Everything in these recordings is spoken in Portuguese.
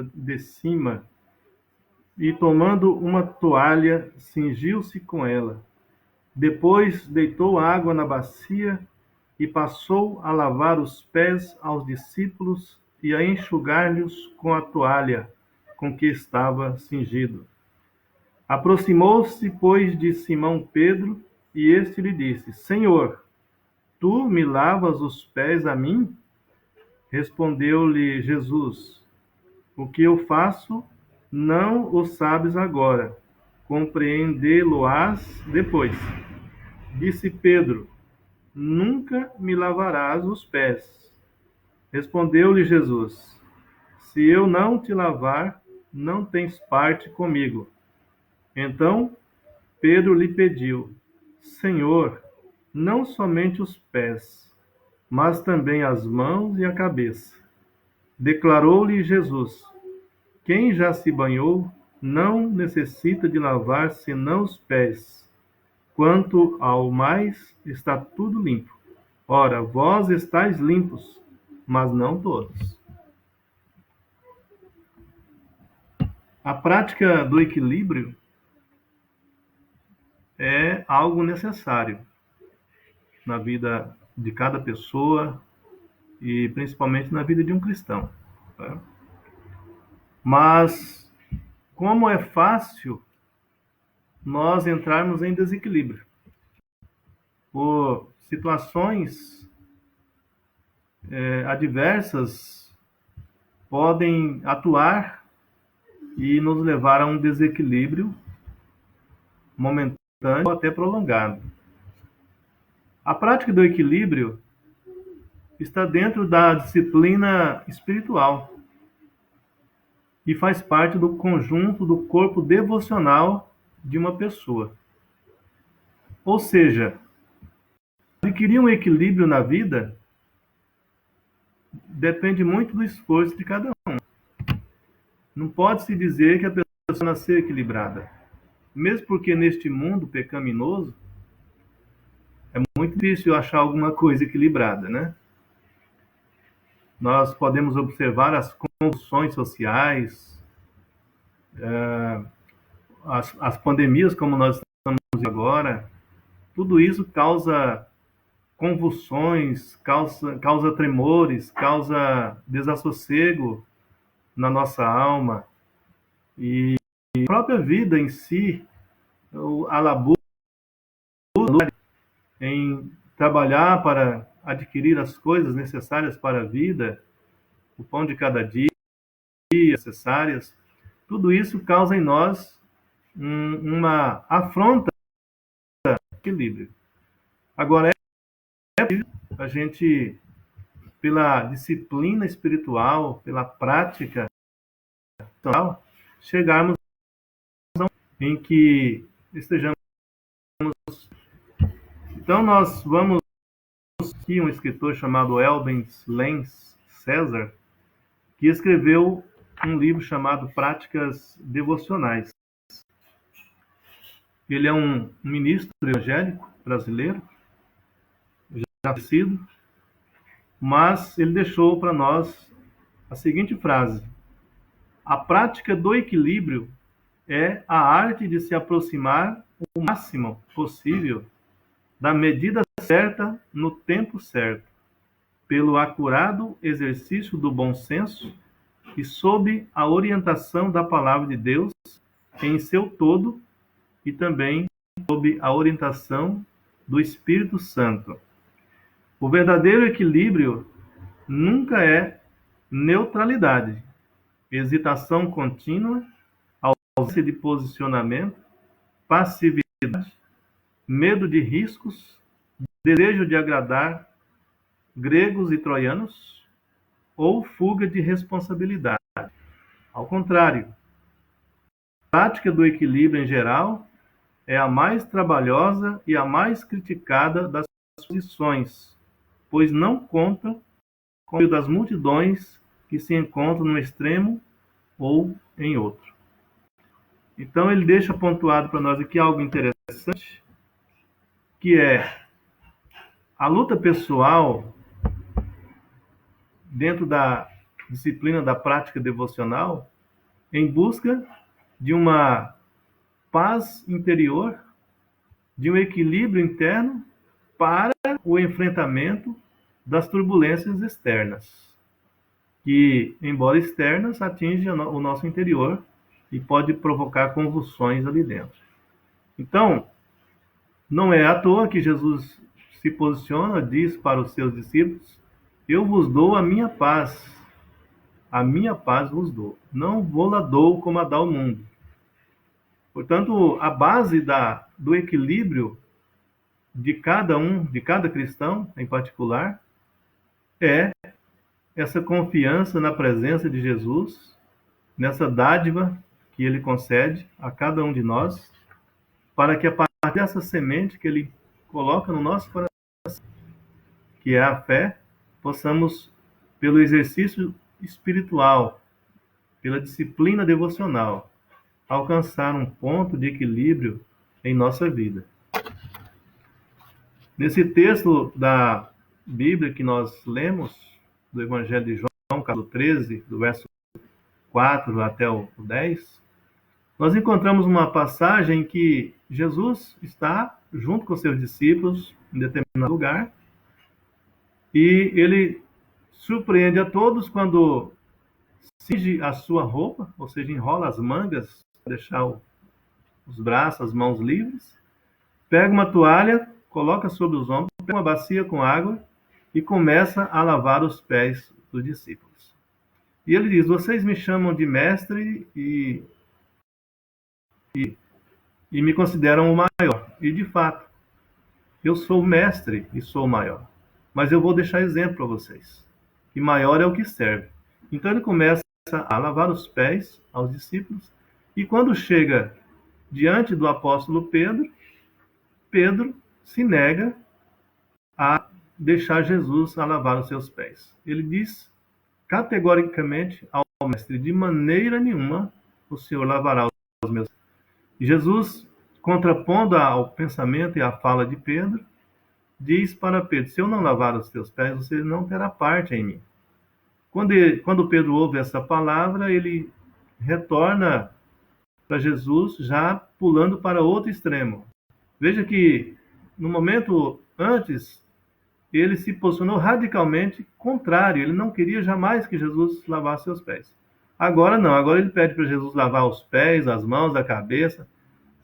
de cima, e tomando uma toalha, cingiu-se com ela. Depois deitou água na bacia e passou a lavar os pés aos discípulos e a enxugar-lhes com a toalha com que estava cingido. Aproximou-se, pois, de Simão Pedro, e este lhe disse: Senhor, tu me lavas os pés a mim? Respondeu-lhe Jesus: O que eu faço, não o sabes agora, compreendê-lo-ás depois. Disse Pedro: Nunca me lavarás os pés. Respondeu-lhe Jesus: Se eu não te lavar, não tens parte comigo. Então Pedro lhe pediu: Senhor, não somente os pés, mas também as mãos e a cabeça. Declarou-lhe Jesus: Quem já se banhou não necessita de lavar senão os pés. Quanto ao mais, está tudo limpo. Ora, vós estáis limpos, mas não todos. A prática do equilíbrio é algo necessário na vida de cada pessoa e principalmente na vida de um cristão. Tá? Mas como é fácil nós entrarmos em desequilíbrio por situações adversas podem atuar e nos levar a um desequilíbrio momentâneo ou até prolongado. A prática do equilíbrio está dentro da disciplina espiritual e faz parte do conjunto do corpo devocional de uma pessoa. Ou seja, adquirir um equilíbrio na vida depende muito do esforço de cada um. Não pode-se dizer que a pessoa nasceu equilibrada. Mesmo porque neste mundo pecaminoso é muito difícil achar alguma coisa equilibrada, né? Nós podemos observar as convulsões sociais, as pandemias como nós estamos agora. Tudo isso causa convulsões, causa tremores, causa desassossego na nossa alma. E a própria vida em si, a labuta em trabalhar para adquirir as coisas necessárias para a vida, o pão de cada dia, necessárias, tudo isso causa em nós uma afronta ao equilíbrio. Agora, a gente, pela disciplina espiritual, pela prática, chegarmos em que estejamos. Então, nós vamos aqui um escritor chamado Elbens Lenz César, que escreveu um livro chamado Práticas Devocionais. Ele é um ministro evangélico brasileiro, já falecido, mas ele deixou para nós a seguinte frase: a prática do equilíbrio é a arte de se aproximar o máximo possível da medida certa no tempo certo, pelo acurado exercício do bom senso e sob a orientação da palavra de Deus em seu todo e também sob a orientação do Espírito Santo. O verdadeiro equilíbrio nunca é neutralidade, hesitação contínua, ausência de posicionamento, passividade, medo de riscos, desejo de agradar gregos e troianos ou fuga de responsabilidade. Ao contrário, a prática do equilíbrio em geral é a mais trabalhosa e a mais criticada das posições, pois não conta com o das multidões que se encontram no extremo ou em outro. Então ele deixa pontuado para nós aqui algo interessante, que é a luta pessoal dentro da disciplina da prática devocional em busca de uma paz interior, de um equilíbrio interno para o enfrentamento das turbulências externas, que, embora externas, atingem o nosso interior e pode provocar convulsões ali dentro. Então, não é à toa que Jesus se posiciona, diz para os seus discípulos: eu vos dou a minha paz vos dou, não vou-la dou como a dá o mundo. Portanto, a base do equilíbrio de cada cristão em particular, é essa confiança na presença de Jesus, nessa dádiva que ele concede a cada um de nós, para que a partir dessa semente que ele coloca no nosso coração, que é a fé, possamos, pelo exercício espiritual, pela disciplina devocional, alcançar um ponto de equilíbrio em nossa vida. Nesse texto da Bíblia que nós lemos, do Evangelho de João, capítulo 13, do verso 4 até o 10, nós encontramos uma passagem em que Jesus está junto com seus discípulos em determinado lugar e ele surpreende a todos quando cinge a sua roupa, ou seja, enrola as mangas para deixar os braços, as mãos livres, pega uma toalha, coloca sobre os ombros, pega uma bacia com água e começa a lavar os pés dos discípulos. E ele diz: vocês me chamam de mestre e me consideram o maior. E de fato, eu sou o mestre e sou o maior. Mas eu vou deixar exemplo para vocês, que maior é o que serve. Então ele começa a lavar os pés aos discípulos e quando chega diante do apóstolo Pedro, Pedro se nega a deixar Jesus a lavar os seus pés. Ele diz categoricamente ao mestre: de maneira nenhuma o Senhor lavará os meus pés. E Jesus, contrapondo ao pensamento e à fala de Pedro, diz para Pedro: se eu não lavar os teus pés, você não terá parte em mim. Quando Pedro ouve essa palavra, ele retorna para Jesus, já pulando para outro extremo. Veja que no momento antes, ele se posicionou radicalmente contrário. Ele não queria jamais que Jesus lavasse seus pés. Agora não, agora ele pede para Jesus lavar os pés, as mãos, a cabeça,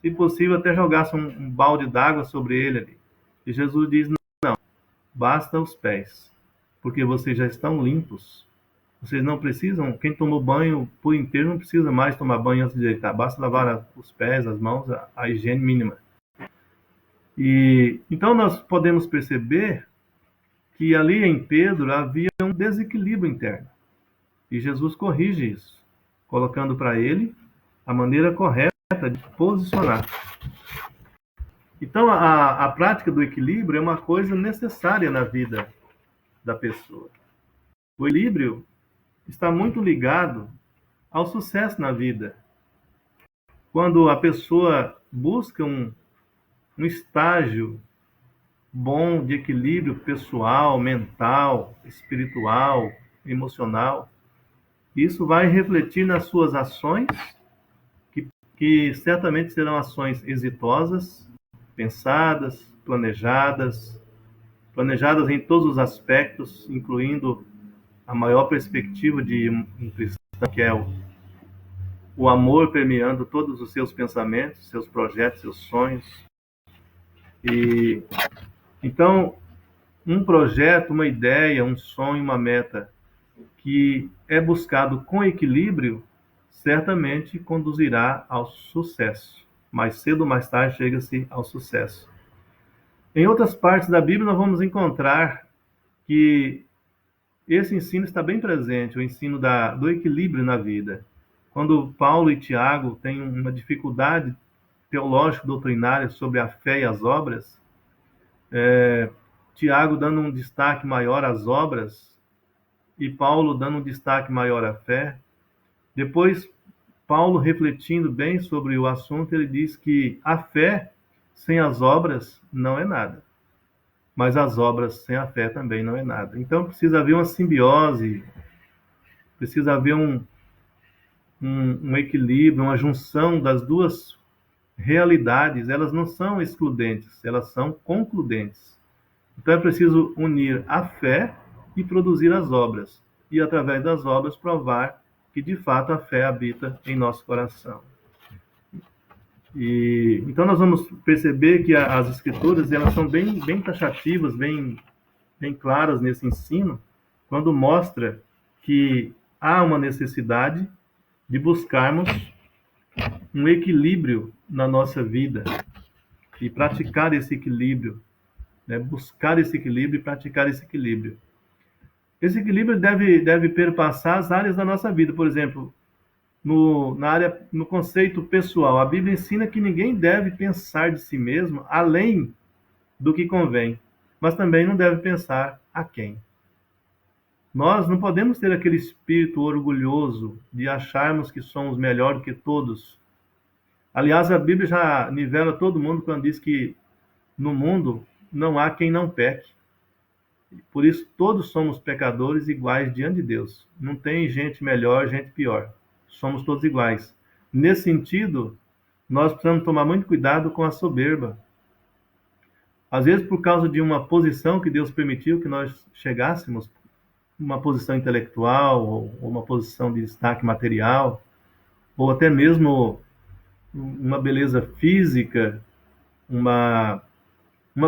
se possível até jogasse um balde d'água sobre ele ali. E Jesus diz: não, basta os pés, porque vocês já estão limpos. Vocês não precisam, quem tomou banho por inteiro não precisa mais tomar banho antes de deitar, basta lavar os pés, as mãos, a higiene mínima. E então nós podemos perceber que ali em Pedro havia um desequilíbrio interno. E Jesus corrige isso, colocando para ele a maneira correta de posicionar. Então a prática do equilíbrio é uma coisa necessária na vida da pessoa. O equilíbrio está muito ligado ao sucesso na vida. Quando a pessoa busca um estágio bom de equilíbrio pessoal, mental, espiritual, emocional, isso vai refletir nas suas ações, que certamente serão ações exitosas, pensadas, planejadas em todos os aspectos, incluindo a maior perspectiva de um cristão, que é o amor permeando todos os seus pensamentos, seus projetos, seus sonhos. E então, um projeto, uma ideia, um sonho, uma meta que é buscado com equilíbrio, certamente conduzirá ao sucesso. Mais cedo ou mais tarde chega-se ao sucesso. Em outras partes da Bíblia nós vamos encontrar que esse ensino está bem presente, o ensino do equilíbrio na vida. Quando Paulo e Tiago têm uma dificuldade teológica doutrinária sobre a fé e as obras, Tiago dando um destaque maior às obras e Paulo dando um destaque maior à fé. Depois, Paulo, refletindo bem sobre o assunto, ele diz que a fé sem as obras não é nada, mas as obras sem a fé também não é nada. Então precisa haver uma simbiose, Precisa haver um equilíbrio, uma junção das duas realidades. Elas não são excludentes, elas são concludentes. Então é preciso unir a fé e produzir as obras, e através das obras provar que de fato a fé habita em nosso coração. E então nós vamos perceber que as escrituras elas são bem taxativas, bem claras nesse ensino, quando mostra que há uma necessidade de buscarmos um equilíbrio na nossa vida e praticar esse equilíbrio, né? Buscar esse equilíbrio e praticar esse equilíbrio. Esse equilíbrio deve perpassar as áreas da nossa vida. Por exemplo, no conceito pessoal, a Bíblia ensina que ninguém deve pensar de si mesmo além do que convém, mas também não deve pensar a quem. Nós não podemos ter aquele espírito orgulhoso de acharmos que somos melhor do que todos. Aliás, a Bíblia já nivela todo mundo quando diz que no mundo não há quem não peque. Por isso, todos somos pecadores iguais diante de Deus. Não tem gente melhor, gente pior. Somos todos iguais. Nesse sentido, nós precisamos tomar muito cuidado com a soberba. Às vezes, por causa de uma posição que Deus permitiu que nós chegássemos, uma posição intelectual, ou uma posição de destaque material, ou até mesmo uma beleza física, uma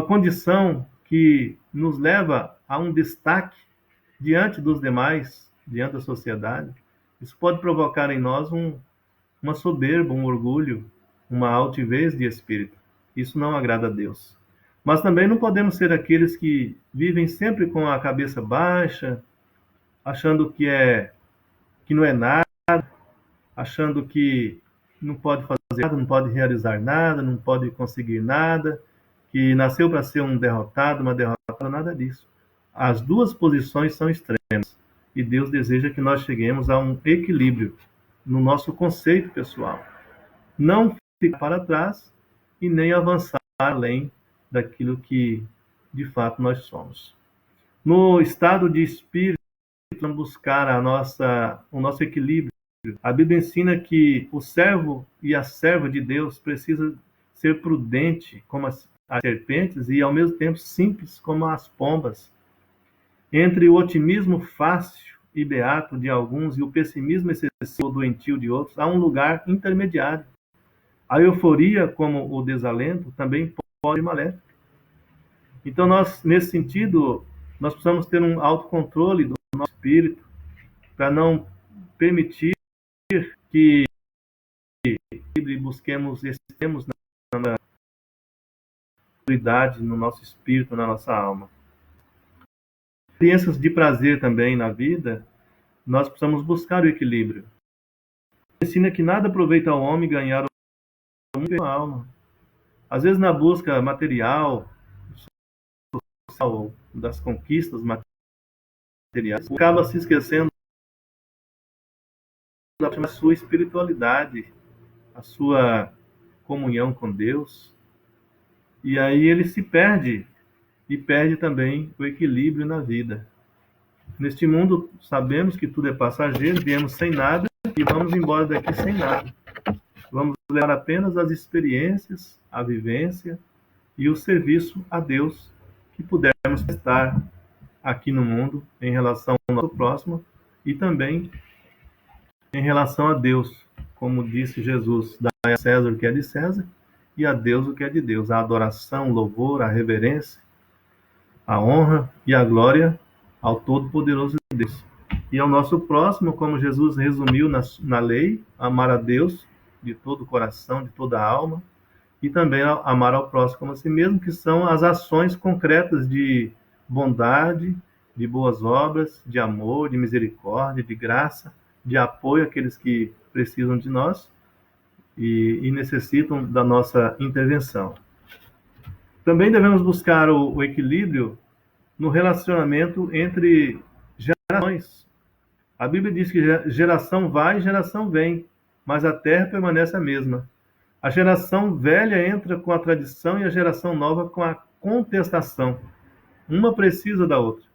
condição que nos leva a um destaque diante dos demais, diante da sociedade. Isso pode provocar em nós uma soberba, um orgulho, uma altivez de espírito. Isso não agrada a Deus. Mas também não podemos ser aqueles que vivem sempre com a cabeça baixa, achando que não é nada, achando que não pode fazer nada, não pode realizar nada, não pode conseguir nada, que nasceu para ser um derrotado, uma derrotada, nada disso. As duas posições são extremas e Deus deseja que nós cheguemos a um equilíbrio no nosso conceito pessoal. Não ficar para trás e nem avançar além daquilo que de fato nós somos. No estado de espírito, vamos buscar o nosso equilíbrio. A Bíblia ensina que o servo e a serva de Deus precisa ser prudente como as serpentes e ao mesmo tempo simples como as pombas. Entre o otimismo fácil e beato de alguns e o pessimismo excessivo ou doentio de outros, há um lugar intermediário. A euforia, como o desalento, também pode ser maléfica. Então, nesse sentido, nós precisamos ter um autocontrole do nosso espírito para não permitir que busquemos extremos na autoridade, no nosso espírito, na nossa alma. Experiências de prazer também na vida, nós precisamos buscar o equilíbrio. Ensina que nada aproveita ao homem ganhar o mundo e a alma. Às vezes, na busca material, social, das conquistas materiais, acaba se esquecendo da sua espiritualidade, a sua comunhão com Deus, e aí ele se perde, e perde também o equilíbrio na vida. Neste mundo, sabemos que tudo é passageiro, viemos sem nada e vamos embora daqui sem nada. Vamos levar apenas as experiências, a vivência e o serviço a Deus que pudermos prestar aqui no mundo em relação ao nosso próximo e também em relação a Deus, como disse Jesus, dai a César o que é de César e a Deus o que é de Deus. A adoração, o louvor, a reverência, a honra e a glória ao Todo-Poderoso Deus. E ao nosso próximo, como Jesus resumiu na lei, amar a Deus de todo o coração, de toda a alma, e também amar ao próximo como a si mesmo, que são as ações concretas de bondade, de boas obras, de amor, de misericórdia, de graça, de apoio àqueles que precisam de nós e necessitam da nossa intervenção. Também devemos buscar o equilíbrio no relacionamento entre gerações. A Bíblia diz que geração vai e geração vem, mas a terra permanece a mesma. A geração velha entra com a tradição e a geração nova com a contestação. Uma precisa da outra.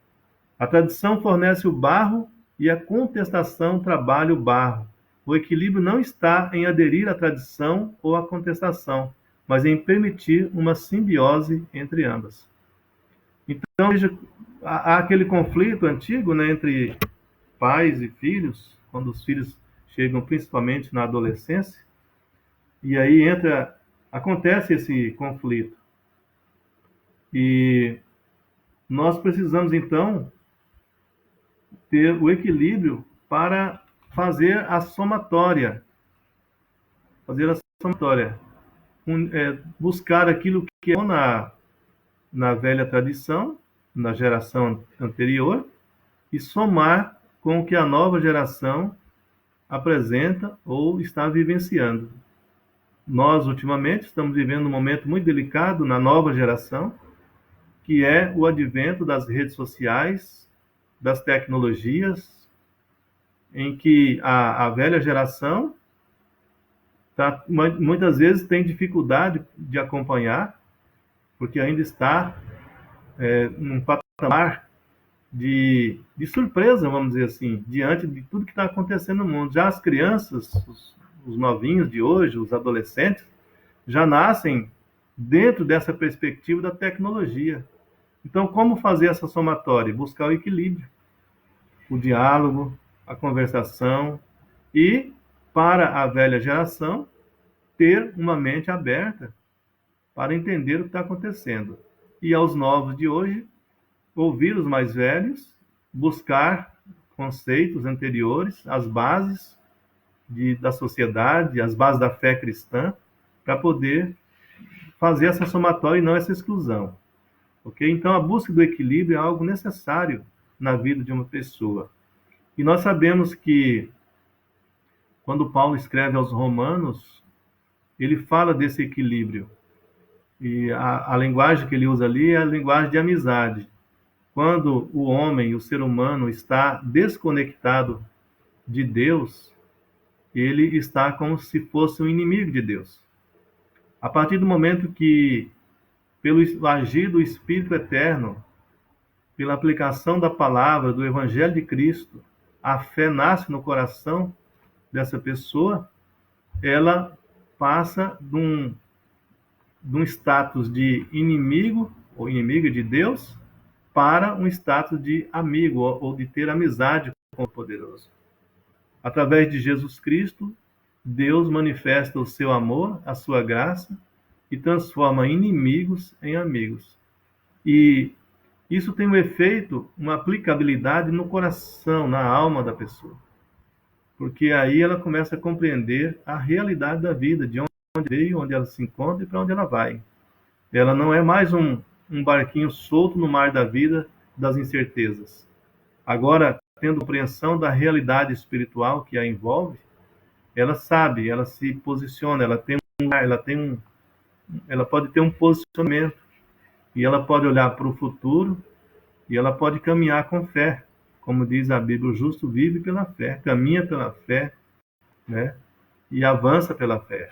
A tradição fornece o barro e a contestação trabalha o barro. O equilíbrio não está em aderir à tradição ou à contestação, mas em permitir uma simbiose entre ambas. Então, veja, há aquele conflito antigo, né, entre pais e filhos, quando os filhos chegam principalmente na adolescência, e aí acontece esse conflito. E nós precisamos, então, ter o equilíbrio para fazer a somatória. Buscar aquilo que é bom na velha tradição, na geração anterior, e somar com o que a nova geração apresenta ou está vivenciando. Nós, ultimamente, estamos vivendo um momento muito delicado na nova geração, que é o advento das redes sociais, das tecnologias, em que a velha geração muitas vezes tem dificuldade de acompanhar, porque ainda está num patamar de surpresa, vamos dizer assim, diante de tudo que está acontecendo no mundo. Já as crianças, os novinhos de hoje, os adolescentes, já nascem dentro dessa perspectiva da tecnologia. Então, como fazer essa somatória? Buscar o equilíbrio, o diálogo, a conversação e, para a velha geração, ter uma mente aberta para entender o que está acontecendo. E aos novos de hoje, ouvir os mais velhos, buscar conceitos anteriores, as bases da sociedade, as bases da fé cristã, para poder fazer essa somatória e não essa exclusão. Ok? Então, a busca do equilíbrio é algo necessário na vida de uma pessoa. E nós sabemos que, quando Paulo escreve aos Romanos, ele fala desse equilíbrio. E a linguagem que ele usa ali é a linguagem de amizade. Quando o homem, o ser humano, está desconectado de Deus, ele está como se fosse um inimigo de Deus. A partir do momento que, pelo agir do Espírito Eterno, pela aplicação da palavra, do Evangelho de Cristo, a fé nasce no coração dessa pessoa, ela passa de um status de inimigo ou inimiga de Deus para um status de amigo ou de ter amizade com o poderoso. Através de Jesus Cristo, Deus manifesta o seu amor, a sua graça e transforma inimigos em amigos. E isso tem um efeito, uma aplicabilidade no coração, na alma da pessoa. Porque aí ela começa a compreender a realidade da vida, de onde veio, onde ela se encontra e para onde ela vai. Ela não é mais um barquinho solto no mar da vida, das incertezas. Agora, tendo compreensão da realidade espiritual que a envolve, ela sabe, ela se posiciona, ela pode ter um posicionamento, e ela pode olhar para o futuro, e ela pode caminhar com fé. Como diz a Bíblia, o justo vive pela fé, caminha pela fé, né? E avança pela fé.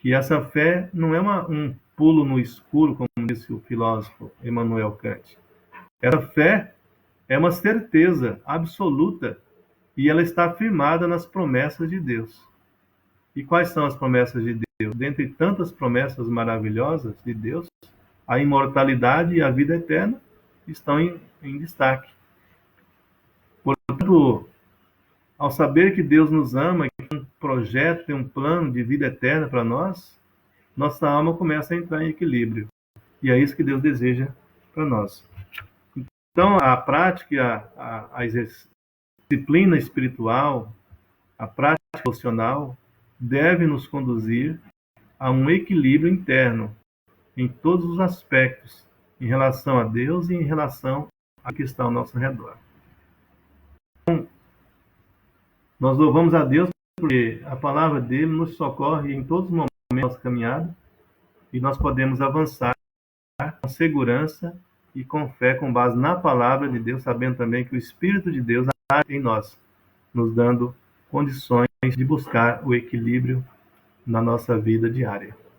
E essa fé não é um pulo no escuro, como disse o filósofo Immanuel Kant. Essa fé é uma certeza absoluta e ela está firmada nas promessas de Deus. E quais são as promessas de Deus? Dentre tantas promessas maravilhosas de Deus, a imortalidade e a vida eterna estão em destaque. Portanto, ao saber que Deus nos ama, que tem um projeto, tem um plano de vida eterna para nós, nossa alma começa a entrar em equilíbrio. E é isso que Deus deseja para nós. Então, a prática, a disciplina espiritual, a prática devocional, deve nos conduzir a um equilíbrio interno em todos os aspectos, em relação a Deus e em relação a que está ao nosso redor. Então, nós louvamos a Deus porque a palavra dele nos socorre em todos os momentos da nossa caminhada e nós podemos avançar com segurança e com fé, com base na palavra de Deus, sabendo também que o Espírito de Deus age em nós, nos dando condições de buscar o equilíbrio na nossa vida diária.